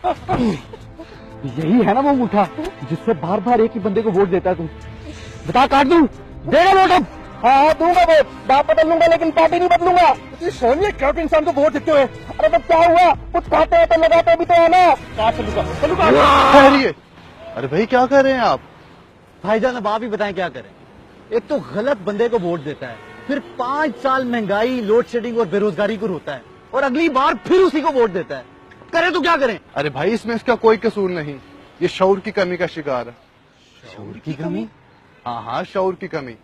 यही है ना वो अंगूठा जिससे बार बार एक ही बंदे को वोट देता है तू। बता, काट दूं? देगा वोट अब? हाँ दूंगा वोट, बाप बदल लूंगा लेकिन पार्टी नहीं बदलूंगा। तुझे शर्म नहीं क्या इंसान को वोट देते हुए? अरे तो क्या हुआ, कुछ खाते हैं तो लगाते भी तो है ना। चलूंगा। ठहरिए। अरे भाई क्या कर रहे हैं आप? भाईजान अब आप ही बताएं क्या करें। एक तो गलत बंदे को वोट देता है, फिर 5 साल महंगाई, लोड शेडिंग और बेरोजगारी को रोता है, और अगली बार फिर उसी को वोट देता है। करें तो क्या करें? अरे भाई इसमें इसका कोई कसूर नहीं, ये शऊर की कमी का शिकार है। शऊर की कमी? हाँ, शऊर की कमी।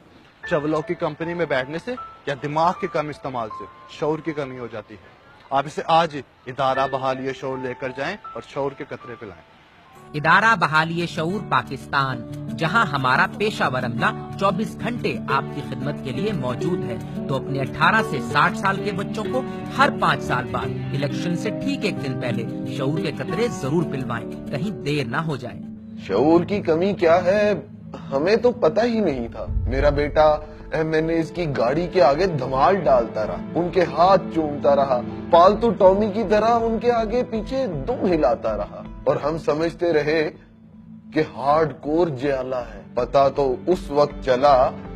चवलों की कंपनी में बैठने से या दिमाग के कम इस्तेमाल से शऊर की कमी हो जाती है। आप इसे आज इदारा बहाली शऊर लेकर जाएं और शऊर के कतरे पिलाएं। इदारा बहाली शऊर पाकिस्तान, जहां हमारा पेशावर अमला 24 घंटे आपकी खिदमत के लिए मौजूद है। तो अपने 18 से 60 साल के बच्चों को हर 5 साल बाद इलेक्शन से ठीक एक दिन पहले शऊर के कतरे जरूर पिलवाएं, कहीं देर ना हो जाए। शऊर की कमी क्या है हमें तो पता ही नहीं था। मेरा बेटा मैंने इसकी गाड़ी के आगे धमाल डालता रहा, उनके हाथ चूमता रहा, पालतू टॉमी की तरह उनके आगे पीछे दुम हिलाता रहा, और हम समझते रहे कि हार्डकोर जियाला है। पता तो उस वक्त चला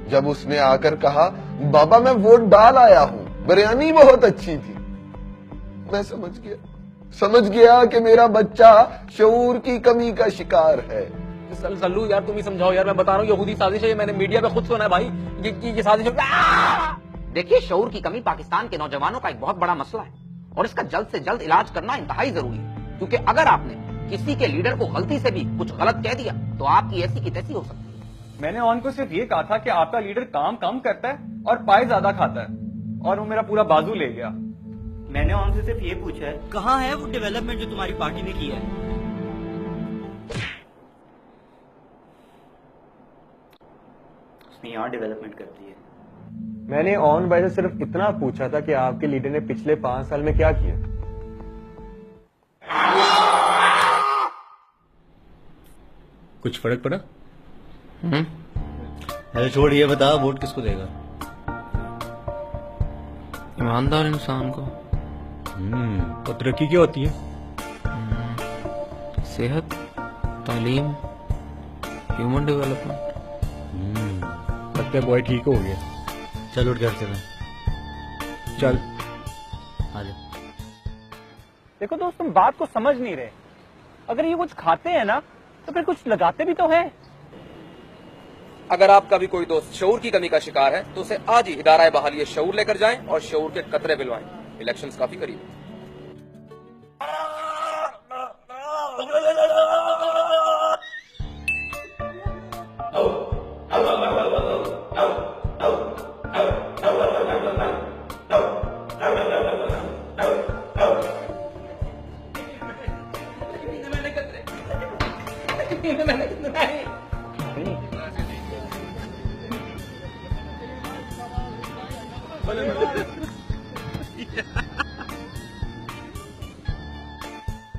जब उसने आकर कहा, बाबा मैं वोट डाल आया हूँ, बिरयानी बहुत अच्छी थी। मैं समझ गया कि मेरा बच्चा शऊर की कमी का शिकार है। सल्लू यार तुम ही समझाओ यार, मैं बता रहा हूँ यहूदी साजिश है, मैंने मीडिया पे खुद सुना है भाई ये साजिश है। देखिए, शऊर की कमी पाकिस्तान के नौजवानों का एक बहुत बड़ा मसला है और इसका जल्द से जल्द इलाज करना इंतहाई जरूरी है, क्योंकि अगर आपने किसी के लीडर को गलती से भी कुछ गलत कह दिया तो आपकी ऐसी की तैसी हो सकती है। मैंने ऑन को सिर्फ ये कहा था कि आपका लीडर काम कम करता है और पाए ज्यादा खाता है, और वो मेरा पूरा बाजू ले गया। मैंने ऑन से सिर्फ ये पूछा है, कहाँ है वो डेवलपमेंट जो तुम्हारी पार्टी ने किया है? उसने यहाँ डेवलपमेंट कर दी है। मैंने ऑन भाई से सिर्फ इतना पूछा था कि आपके लीडर ने पिछले 5 साल में क्या किया। कुछ फर्क पड़ा? अरे छोड़, ये बता वोट किसको देगा? ईमानदार इंसान को। तो तरक्की क्या होती है? सेहत, तालीम, ह्यूमन डेवलपमेंट। लगता है बॉय ठीक हो गया। चल उठ घर चल। चल आजा। देखो दोस्त, तुम बात को समझ नहीं रहे। अगर ये कुछ खाते हैं ना तो फिर कुछ लगाते भी तो है। अगर आपका भी कोई दोस्त शऊर की कमी का शिकार है तो उसे आज ही इदारा बहाली शऊर लेकर जाएं और शऊर के कतरे पिलवाएं। इलेक्शंस काफी करीब है।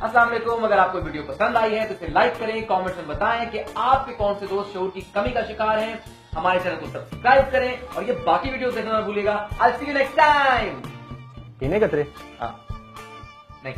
अस्सलाम वालेकुम। अगर आपको वीडियो पसंद आई है तो इसे लाइक करें, कमेंट्स में बताएं कि आपके कौन से दोस्त शऊर की कमी का शिकार हैं। हमारे चैनल को सब्सक्राइब करें और ये बाकी वीडियो देखना ना भूलिएगा। आई सी यू नेक्स्ट टाइम। इन्हें कतरे हाँ नहीं